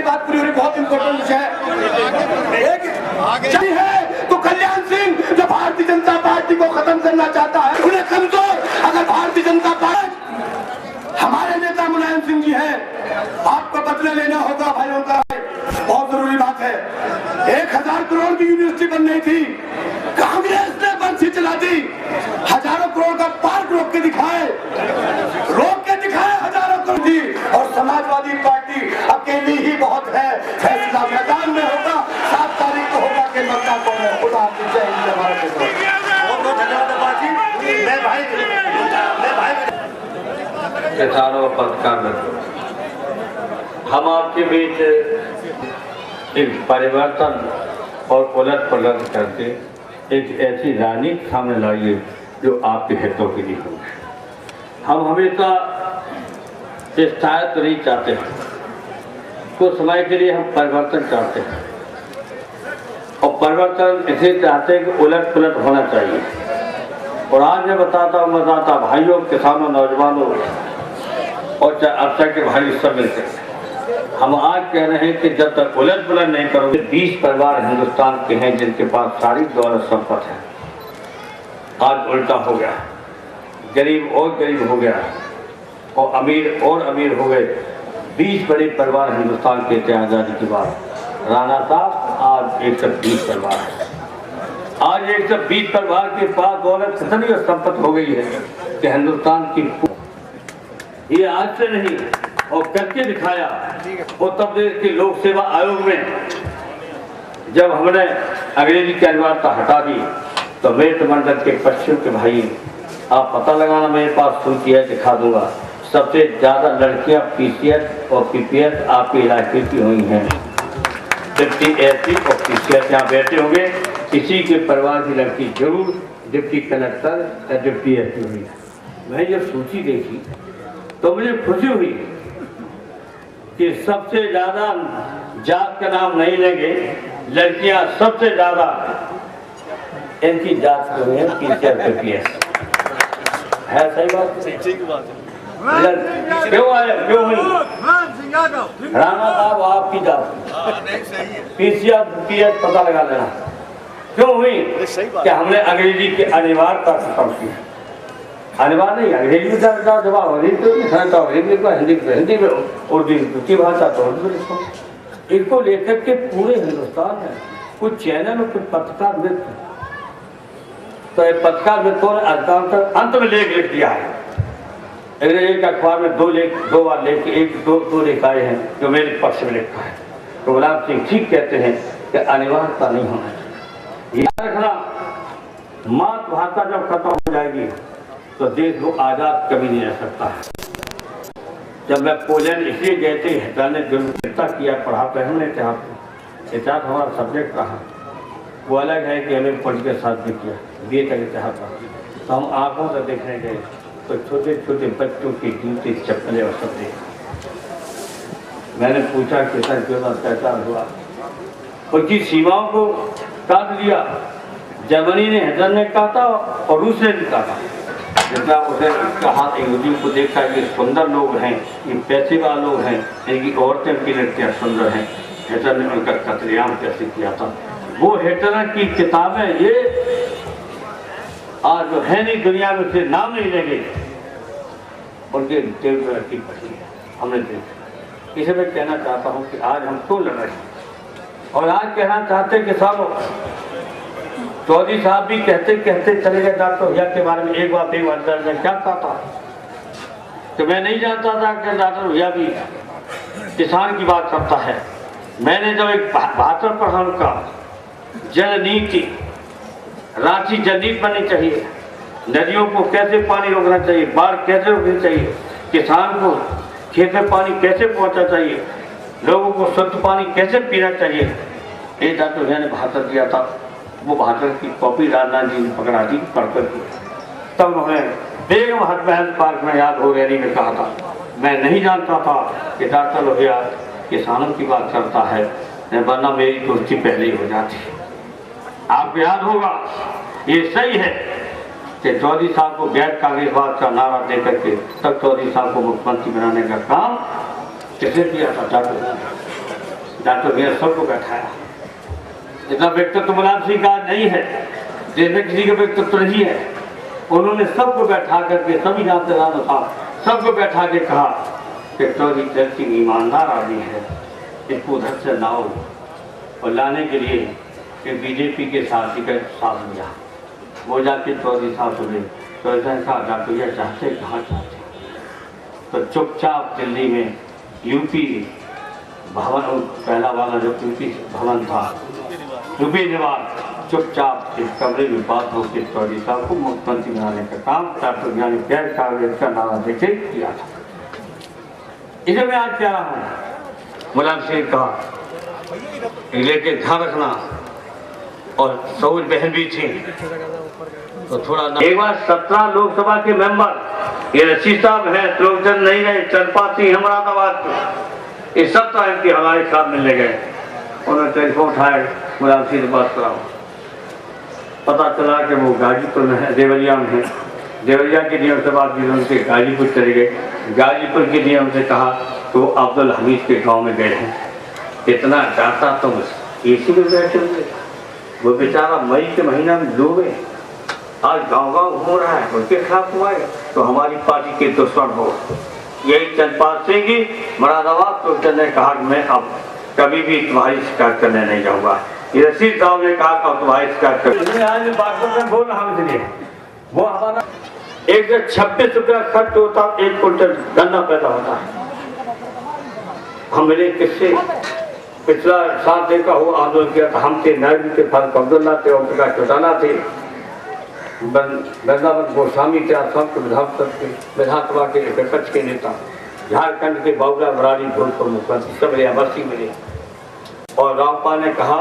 बात पूरी हो रही, बहुत इंपॉर्टेंट विषय है। तो कल्याण सिंह जो भारतीय जनता पार्टी को खत्म करना चाहता है, उन्हें समझो, अगर भारतीय जनता पार्टी, हमारे नेता मुलायम सिंह जी हैं, आपको बदले लेना होगा भाइयों का, बहुत जरूरी बात है। 1000 करोड़ की यूनिवर्सिटी बन रही थी, कांग्रेस ने बंसी चला दी, हजारों करोड़ का पार्क रोक के दिखाए हजारों करोड़ की, और समाजवादी पार्टी अकेली ही बहुत है। फैसला मैदान में होगा, 7 तारीख को होगा कि मतदान कौन है। खुदा आपकी जय हिंद, हमारे बहुत धन्यवाद जी। मैं भाई किसानों पत्रकार मित्रों, हम आपके बीच एक परिवर्तन और उलट पलट करके एक ऐसी राजनीति सामने लाइए जो आपके हितों के लिए हो। हम हमेशा इस स्थायित्व नहीं चाहते हैं, कुछ समय के लिए हम परिवर्तन चाहते हैं, और परिवर्तन इसलिए चाहते हैं कि उलट पुलट होना चाहिए। और आज मैं बताता हूँ भाइयों, किसानों, नौजवानों और अफसर के भाई सब मिलकर हम आज कह रहे हैं कि जब तक उलट पुलट नहीं करोगे, 20 परिवार हिंदुस्तान के हैं जिनके पास सारी दौलत संपत्ति है, आज उल्टा हो गया, गरीब और गरीब हो गया और अमीर और अमीर हो गए। 20 बड़े परिवार हिंदुस्तान के थे आज़ादी के बाद, राणा साहब आज 120 परिवार है। आज 120 परिवार के पास दौलत कितनी संपत्ति हो गई है कि हिंदुस्तान की, ये आज से नहीं और करके दिखाया। उत्तर प्रदेश के लोक सेवा आयोग में जब हमने अंग्रेजी की अनिवार्यता हटा दी तो मेरठ मंडल के पश्चिम के भाई, आप पता लगाना, मेरे पास सूची है, दिखा दूंगा, सबसे ज्यादा लड़कियां पीसीएस और पीपीएस आपके इलाके की हुई हैं। डिप्टी एसपी और पीसीएस यहाँ बैठे होंगे, किसी के परिवार की लड़की जरूर डिप्टी कलेक्टर या डिप्टी एसपी हुई है। मैं जब सूची देखी तो मुझे खुशी हुई कि सबसे ज्यादा जात का नाम नहीं लेंगे, लड़कियां सबसे ज्यादा इनकी जात को है, पीसीएस पीपीएस है। सही बात है। क्यों आए, क्यों हुई? राणा साहब आपकी जात, पीसीएस पीपीएस पता लगा लेना क्यों हुई कि हमने अंग्रेजी की अनिवार्यता खत्म की। अनिवार्य नहीं, अंग्रेजी में जवाब हिंदी में, उर्दू दूसरी भाषा तो उर्दू में। इनको लेकर के पूरे हिंदुस्तान में कुछ चैनल और कुछ पत्रकार मित्र, तो पत्रकार मित्रों ने अंत में लेख लिख दिया है। एक अखबार में 2 बार लेख, दो लेख आए हैं जो मेरे पक्ष में लिखा है। तो गुलाब सिंह ठीक कहते हैं कि अनिवार्यता नहीं होना चाहिए। याद रखना, मातृभाषा जब खत्म हो जाएगी तो देश को आजाद कभी नहीं रह सकता है। जब मैं पोलैंड इसलिए गए थे, हिटलर ने जो किया, पढ़ाते हैं हमने इतिहास हमारा सब्जेक्ट रहा, वो अलग है कि हमें पॉलिटिकल साथ भी किया, बीए तक इतिहास था। तो हम आंखों से देखने गए तो छोटे छोटे बच्चों के जूते, चप्पलें और सब देखा। मैंने पूछा कि सर क्यों अत्याचार हुआ, उनकी सीमाओं को काट दिया। जर्मनी ने, हिटलर ने काटा और रूस ने भी काटा। जितना उसे कहा, यहूदी को देखा ये सुंदर लोग हैं, ये पैसे वाले लोग हैं, इनकी औरतें की लड़कियाँ सुंदर हैं, हिटलर ने उनका कत्लेआम कैसे किया था। वो हिटलर की किताबें ये आज जो है नहीं दुनिया में, से नाम नहीं लेंगे, उनके देवता की पढ़ी हमने देखा। इसे मैं कहना चाहता हूँ कि आज हम क्यों लड़ रहे हैं, और आज कहना चाहते कि साहब चौधरी साहब भी कहते चले गए डॉक्टर भैया के बारे में। एक बात मैं क्या कहा था कि मैं नहीं जानता था कि डॉक्टर भैया भी किसान की बात करता है। मैंने जब एक 72 पढ़ा उनका, जल नीति, रांची जल नीति बननी चाहिए। नदियों को कैसे पानी रोकना चाहिए, बाढ़ कैसे रोकनी चाहिए, किसान को खेत में पानी कैसे पहुंचना चाहिए, लोगों को शुद्ध पानी कैसे पीना चाहिए। एक डॉक्टर भैया ने भाषण दिया था, वो भाषण की कॉपी राजनाथ जी ने पकड़ा दी पढ़कर की। तब हमें बेगम हटमहल पार्क में याद हो रैली में कहा था, मैं नहीं जानता था कि डॉक्टर लोहिया किसानों की बात करता है, वरना मेरी कुर्सी पहले ही हो जाती। आपको याद होगा, ये सही है कि चौधरी साहब को गैर कांग्रेसवाद का नारा देकर के तब चौधरी साहब को मुख्यमंत्री बनाने का काम किसने किया था? डॉक्टर भैया सबको बैठाया। इतना व्यक्तित्व मुलायम सिंह का नहीं है, जिसमें किसी का व्यक्तित्व नहीं है। उन्होंने सबको बैठा करके, सभी नातेदारों साहब सबको बैठा के कहा कि चौधरी चरण सिंह ईमानदार आदमी है, इसको उधर से लाओ। और लाने के लिए कि बीजेपी के साथी का साथ लिया। वो जाके चौधरी साहब से चौधरी साहब डॉक्टर भैया चाहते कहाँ चाहते, तो चुपचाप दिल्ली में यूपी भवन, पहला वाला जो यूपी भवन था, यूपी निवास, चुपचाप इस कमरे में बात होकर चौधरी साहब को मुख्यमंत्री बनाने का काम डॉक्टर भैया ने गैर कांग्रेस का नारा देके किया था। इसे मैं आज कह रहा हूँ, मुलायम सिंह कहा लेके ध्यान रखना, और सऊज बहन भी थी तो थोड़ा एक बार 17 लोकसभा के मेंबर, ये रशीद साहब हैं, लोकजन नहीं रहे, चंपा सिंह अहमदाबाद के, ये सब तो एमपी हमारे साथ मिलने गए। उन्होंने टेलीफोन उठाया, मुलायम सिंह से बात कराओ। पता चला कि वो गाजीपुर में है, देवरिया में है। देवरिया के नियम से बात की, उनसे गाजीपुर चले गए। गाजीपुर के नियम से कहा तो वो अब्दुल हमीद के गांव में गए हैं। इतना डांटा तुम एसी में बैठे हुए, वो बेचारा मई के महीना में डूबे, आज गांव-गांव घूम रहा है, उनके खिलाफ हुआ है तो हमारी पार्टी के दुश्मन हो। यही चंदपाल सिंह जी मुरादाबाद तो ने कहा कि मैं अब कभी भी तुम्हारी शिकायत करने नहीं जाऊंगा। रशीद साहब ने कहा कि तुम्हारी शिकायत कर, आज बातों में बोल रहा हूँ, इसलिए वो हमारा 126 रुपया खर्च होता, 1 क्विंटल गन्ना पैदा होता है। हम मिले किससे? पिछला साल देखा हुआ आंदोलन किया था, हम थे नायब के फारूक अब्दुल्ला थे, ओम प्रकाश चौटाला थे, वृंदावन गोस्वामी थे, असम के विधानसभा के विपक्ष के नेता, झारखंड के बाबूलाल मरारी भूतपूर्व मुख्यमंत्री, सब अमर सिंह मिले। और रामपाल ने कहा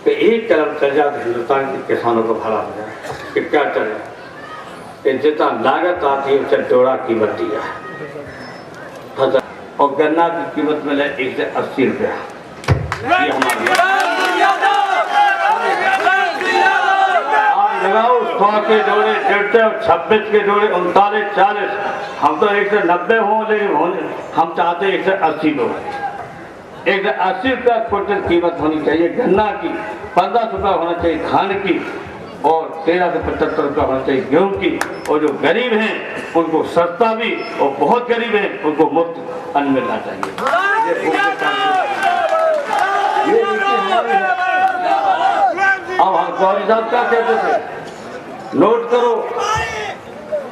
कि एक कदम चल जाए तो हिंदुस्तान के किसानों को भला हो जाए। कि क्या चले, जितना लागत आती है उससे चौड़ा कीमत दिया है। और गन्ना की कीमत मिले 180 रुपया। लगाओ 100 के जोड़े 150, 26 के जोड़े 39, 40, हम तो 190 हों, लेकिन हम चाहते 180 लोग। 180 रुपया क्विंटल कीमत होनी चाहिए गन्ना की, 15 रुपया होना चाहिए धान की, और 13 से 75 रुपया होना चाहिए गेहूं की। और जो गरीब हैं उनको सस्ता भी, और बहुत गरीब हैं उनको मुफ्त अन्न मिलना चाहिए। अब हम चौधरी साहब क्या कहते थे, नोट करो,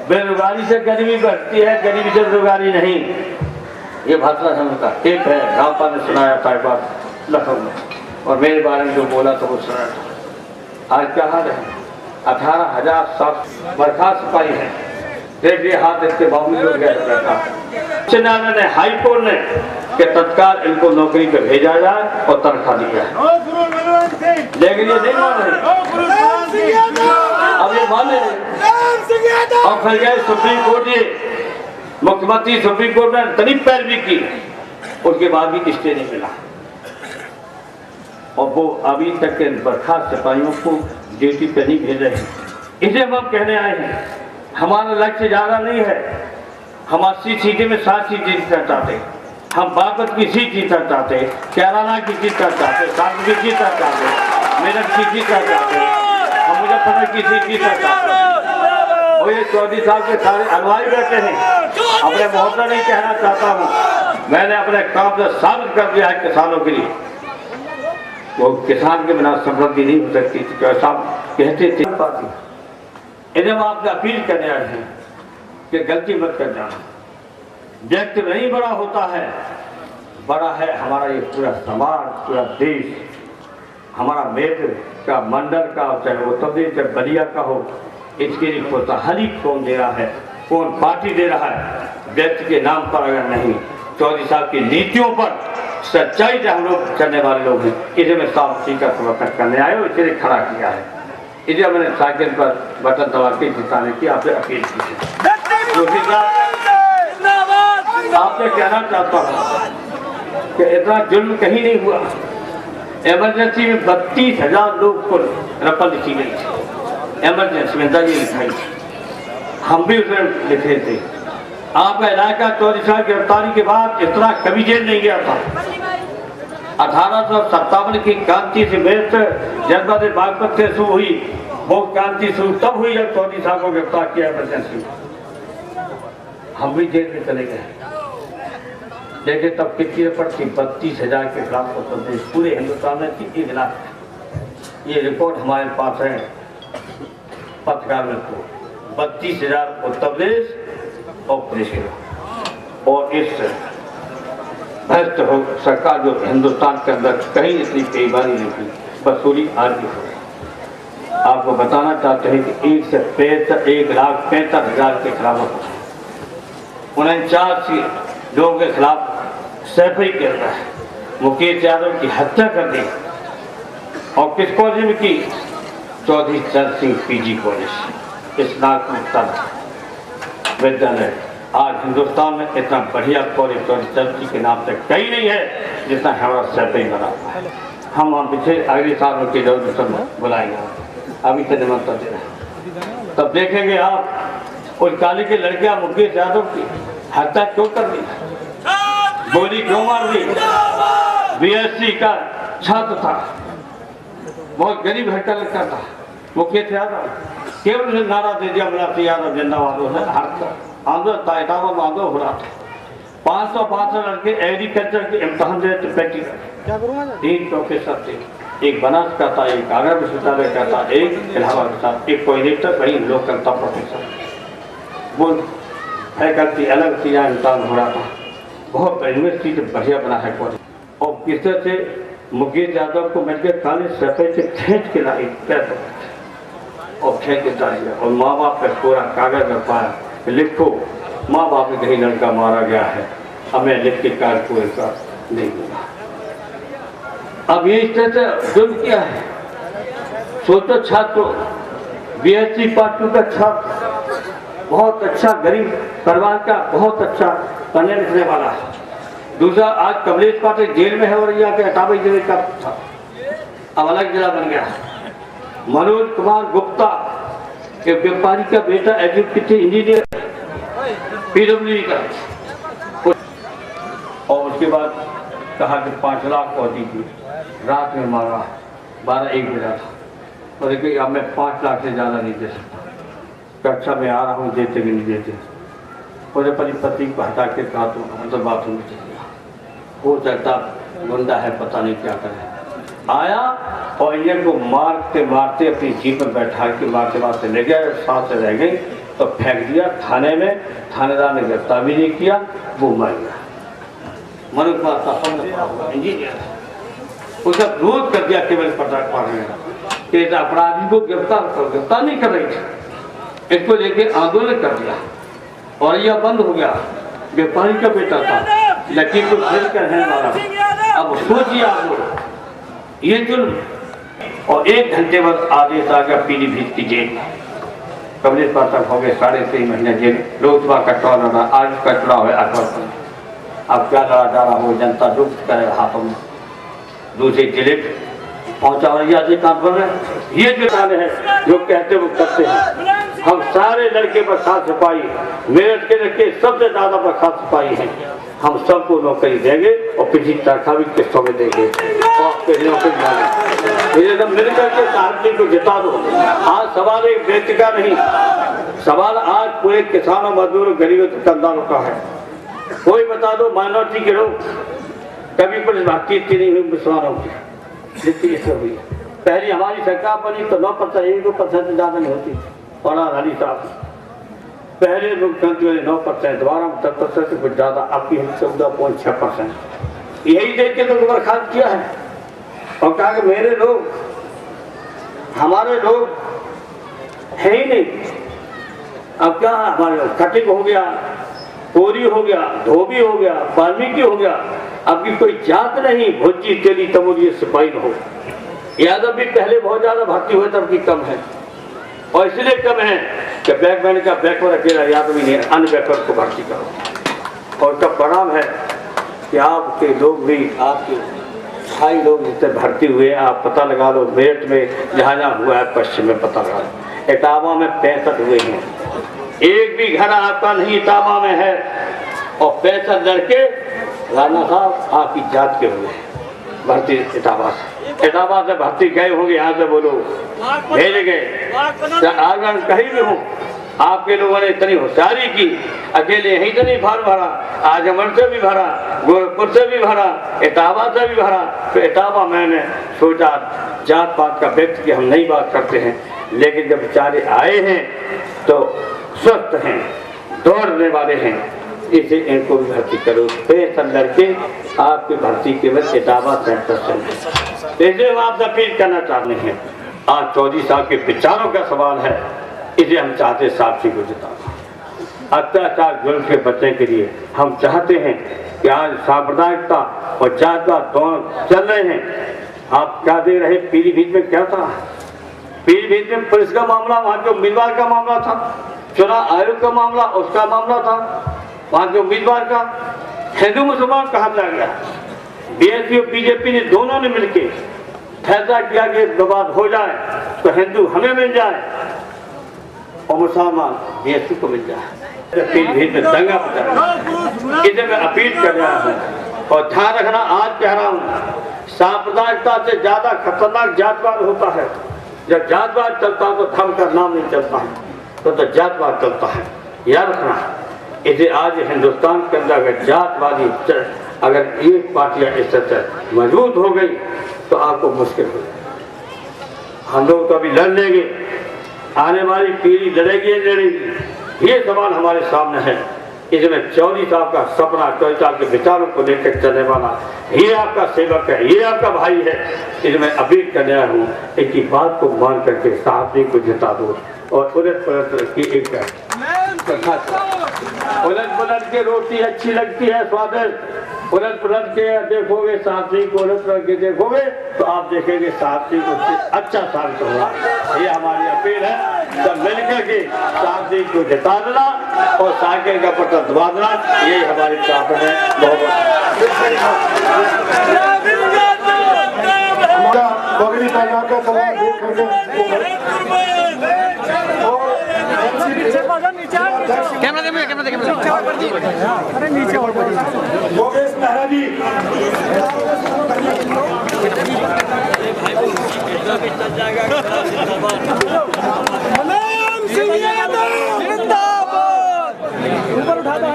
बेरोजगारी से गरीबी बढ़ती है, गरीबी से बेरोजगारी नहीं। ये भाषा समझता टेप है, रामपाल ने सुनाया था एक बार लखनऊ में, और मेरे बारे में जो बोला था वो सुनाया था। आज क्या हाल है, 18,000 बर्खास्त सिपाही हैं, देखिए हाथ इसके बावजूद गया। न्यायालय ने, हाई कोर्ट ने कि तत्काल इनको नौकरी पे भेजा जाए और तनख्वाह दी जाए, लेकिन ये नहीं मान रहे। अब ये माने और फिर गए सुप्रीम कोर्ट, ये मुख्यमंत्री सुप्रीम कोर्ट ने तनी पैरवी की, उसके बाद भी स्टे नहीं मिला। और वो अभी तक के बर्खास्त सिपाहियों को ड्यूटी पे नहीं भेज रहे हैं। इसे हम कहने आए हैं, हमारा लक्ष्य ज्यादा नहीं है, हम 80 सीटें में 7 सीटें जीतना चाहते, हम बागपत की सीट जीतना चाहते, कैराना की जीतना चाहते, कानपुर की जीतना चाहते, मेरठ की जीतना चाहते, हम मुजफ्फरनगर की सीट जीतना चाहते। और ये चौधरी साहब के सारे अनुयायी बैठे हैं, अपने मोहल्ला नहीं कहना चाहता हूँ, मैंने अपने काम से साबित कर दिया है किसानों के लिए। वो किसान के बिना समृद्धि नहीं हो सकती थी, ऐसा कहते थे। इन्हें हम आपसे अपील करने आए हैं कि गलती मत कर जाना। व्यक्ति नहीं बड़ा होता है, बड़ा है हमारा ये पूरा समाज, पूरा देश। हमारा मेट का मंडल का चाहे वो तब्दील चाहे बलिया का हो, इसके लिए खुशहाली कौन दे रहा है, कौन पार्टी दे रहा है, व्यक्ति के नाम पर अगर नहीं, चौधरी साहब की नीतियों पर सच्चाई से हम लोग चलने वाले लोग हैं। इसे मैं साफ का समर्थन करने आए और इसे खड़ा किया है। इसे मैंने साइकिल पर बटन दबा के जिताने की आपसे अपील की है। आपसे कहना चाहता हूँ कि इतना जुल्म कहीं नहीं हुआ। इमरजेंसी में 32,000 लोग को रकम लिखी गई थी, इमरजेंसी में दर्ज लिखाई थी, हम भी उसमें लिखे थे। आपका इलाका चौधरी साहब गिरफ्तारी के बाद इतना कभी जेल नहीं गया था। 1857 की क्रांति से मेरठ जनपद बागपत से शुरू हुई, वो क्रांति शुरू तब हुई जब चौधरी साहब को गिरफ्तार किया इमरजेंसी। हम भी जेल में चले गए। देखिए तब कितनी रिपोर्ट थी, 32,000 के खिलाफ पूरे हिंदुस्तान में थी, 1 लाख। ये रिपोर्ट हमारे पास है पत्रकार में, तो 32,000 उत्तर प्रदेश और पुलिस और इस भ्रष्ट हो सरकार जो हिंदुस्तान के अंदर कहीं इतनी बेईमानी नहीं की, वसूली आज भी हो। आपको बताना चाहते हैं कि 1,65,000 के खिलाफ 49 लोगों के खिलाफ सैफई कर रहा है। मुकेश यादव की हत्या कर दी और किस कॉलेज में की? चौधरी चरण सिंह पीजी कॉलेज, स्नातक विद्यालय। आज हिंदुस्तान में इतना बढ़िया कॉलेज चौधरी चरण सिंह के नाम से कहीं नहीं है जितना हमारा सैफई बना हुआ है। हम पीछे अगले साल उनके जरूर बुलाएंगे, अभी से निमंत्रण दे रहे हैं। तब देखेंगे आप उस काली के लड़कियां मुकेश यादव की हत्या क्यों कर दी, गोली क्यों मार दी। बीएससी का छात्र था, बहुत गरीब हटका लगता था मुकेश यादव, केवल ने नारा दे दिया मुलायम यादव जिंदाबाद, आंदोलन हो रहा था। 565 लड़के एग्रीकल्चर के इम्तहान दे प्रैक्टिकल, 3 प्रोफेसर थे, एक बनास का था, एक आगरा विश्वविद्यालय का था, एक इलाहाबाद का था, एक कोयलेटर, वही लोग करता प्रोफेसर। वो फैकल्टी अलग थी, यहाँ इम्तहान हो रहा था। बहुत यूनिवर्सिटी से बढ़िया बना है कॉलेज। और किस तरह से मुकेश यादव को मेडिकल कॉलेज सफेद से खींच के लाई पैसा और खींच के डाल दिया और माँ बाप का पूरा कागज कर पाया, लिखो माँ बाप ने कहीं लड़का मारा गया है, हमें लिख के कार्ड को इसका नहीं मिला। अब ये इस तरह से जुर्म किया है। सोचो छात्रों, बीएससी पार्ट 2 का छात्र, बहुत अच्छा गरीब परिवार का, बहुत अच्छा पढ़ने लिखने वाला है। दूसरा आज कमलेश पाटिल जेल में है और यहाँ के अटावी जिले का था, अब अलग जिला बन गया। मनोज कुमार गुप्ता के व्यापारी का बेटा एजुकेटेड इंजीनियर पीडब्ल्यूडी का, और उसके बाद कहा कि 5 लाख पहुंची थी, रात में मारा 12-1 बजा था, और देखिए अब मैं 5 लाख से ज़्यादा नहीं दे सकता। अच्छा मैं आ रहा हूँ, देते भी नहीं देते। मुझे पति को हटा के कहा तो मतलब बाथरूम में चल गया, हो सकता गुंडा है पता नहीं क्या करे। आया और इंजन को मारते मारते अपनी जीप पर बैठा के मारते ले गया, सांस से रह गई तो फेंक दिया थाने में। थानेदार ने गिरफ्तार भी नहीं किया, वो मर गया। मनोज कुमार इंजीनियर उसका विरोध कर दिया केवल पार्टी में, अपराधी को गिरफ्तार नहीं कर रही थी, इसको लेके आंदोलन कर दिया और यह बंद हो गया। व्यापारी का बेटा था, लखीमपुर खेल कर रहने वाला। अब सोचिए आप लोग, ये जुल्म। और 1 घंटे बाद आदेश आ गया पीलीभीत की जेल, कमलेश पाठक हो गए 3.5 महीने जेल। लोकसभा का चुनाव लड़ा, आज का चुनाव है 8 वर्ष। अब क्या लड़ा जा रहा हो, जनता दुख करे हाथों में। दूसरे जिले पहुंचा ये जो गाने हैं जो कहते वो करते हैं। हम सारे लड़के बर्खास्त सिपाही, मेरठ के लड़के सबसे ज्यादा बर्खास्त सिपाही हैं। हम सबको नौकरी देंगे और किसी तनख्वाह भी किस्तों में देंगे और नौकरी सब मिलकर के साहब को जिता दो। आज सवाल एक व्यक्ति का नहीं, सवाल आज पूरे किसानों, मजदूरों, गरीबों, दुकानदारों का है। कोई बता दो माइनॉरिटी के लोग कभी पुलिस भर्ती इतनी नहीं हुई मुसलमानों की जितनी इसमें हुई। पहली हमारी सरकार बनी तो 9%, 1-2% से ज्यादा नहीं होती। और अली साहब पहले मुख्यमंत्री 9%, दोबारा 10% से कुछ ज्यादा, आपकी 14.6%। यही देख के तो बर्खास्त किया है। और कहा कि मेरे लोग, हमारे लोग है ही नहीं। अब क्या हमारे लोग, कटिक हो गया, कोरी हो गया, धोबी हो गया, वाल्मीकि हो गया, अब की कोई जात नहीं भोजी तेली तमोरी सिपाही हो। यादव भी पहले बहुत ज्यादा भर्ती हुए, तब की कम है, और इसलिए कम है कि बैकवर्ड का बैकवर्ड अकेला यादव ही नहीं, अन्य बैकवर्ड को भर्ती करो। और तब परिणाम है कि आपके लोग भी, आपके भाई लोग जितने भर्ती हुए, आप पता लगा लो मेरठ में जहाँ जहाँ हुआ है, पश्चिम में पता लगा लो, इटावा में 65 हुए हैं। एक भी घर आपका नहीं इटावा में है, और 65 लड़के राणा साहब आपकी जात के हुए भर्ती इटावा से भर्ती गए होंगे, यहाँ से बोलो भेजे गए। अगर कहीं भी हो, आपके लोगों ने इतनी होशियारी की, अकेले यहीं से नहीं फार्म भरा, आजमगढ़ से भी भरा, गोरखपुर से भी भरा, इटावा से भी भरा। तो इटावा मैंने सोचा जात पात का व्यक्ति की हम नहीं बात करते हैं, लेकिन जब बेचारे आए हैं तो स्वस्थ हैं, दौड़ने वाले हैं, इसे इनको भी भर्ती करो। 65 लड़के आपकी भर्ती केवल इटावा सेंटर से। इसे हम आपसे अपील करना चाहते हैं, आज चौधरी साहब के विचारों का सवाल है, इसे हम चाहते साक्षी को जिताना। अत्याचार जुल्म के बचने के लिए हम चाहते हैं कि आज सांप्रदायिकता और जातवाद दोनों चल रहे हैं। आप क्या दे रहे, पीलीभीत में क्या था, पीलीभीत में पुलिस का मामला, वहाँ के उम्मीदवार का मामला था, चुनाव आयोग का मामला, उसका मामला था, वहाँ के उम्मीदवार का। हिंदू मुसलमान कहा जा गया, बीएसपी और बीजेपी ने दोनों ने मिलकर फैसला किया कि विवाद हो जाए तो हिंदू हमें मिल जाए और मुसलमान बीएसपी को मिल जाए। पीलीभीत में दंगा बचा, इसे मैं अपील कर रहा हूँ। और ध्यान रखना, आज कह रहा हूँ, सांप्रदायिकता से ज्यादा खतरनाक जातवाद होता है। जब जातवाद चलता है तो धर्म का नाम नहीं चलता है, तो जातवाद चलता है, याद रखना। इसे आज हिंदुस्तान के अंदर अगर जातवादी अगर एक पार्टियां इस तरह मजबूत हो गई तो आपको मुश्किल हो जाए। हम लोग तो अभी लड़ लेंगे, आने वाली पीढ़ी लड़ेगी, ये सवाल हमारे सामने है। इसमें चौधरी साहब का सपना, चौधरी साहब के विचारों को लेकर चलने वाला ये आपका सेवक है, ये आपका भाई है। इसमें अपील करने आया हूँ, इनकी बात को मान करके साहब को जिता दो। और उलट पलट की एक उलट पलट के रोटी अच्छी लगती है, स्वादिष्ट। उलट पलट के देखोगे साथी को, उलट पलट के देखोगे तो आप देखेंगे साथी को अच्छा साबित होगा। ये हमारी अपील है, सब मिलकर के साथी को जिता देना और साइकिल का पट्टा दबा देना, यही हमारी प्रार्थना है। बहुत अरे नीचे और योगेश मेहरा जी, मुलायम सिंह यादव जिंदाबाद। ऊपर उठा दो।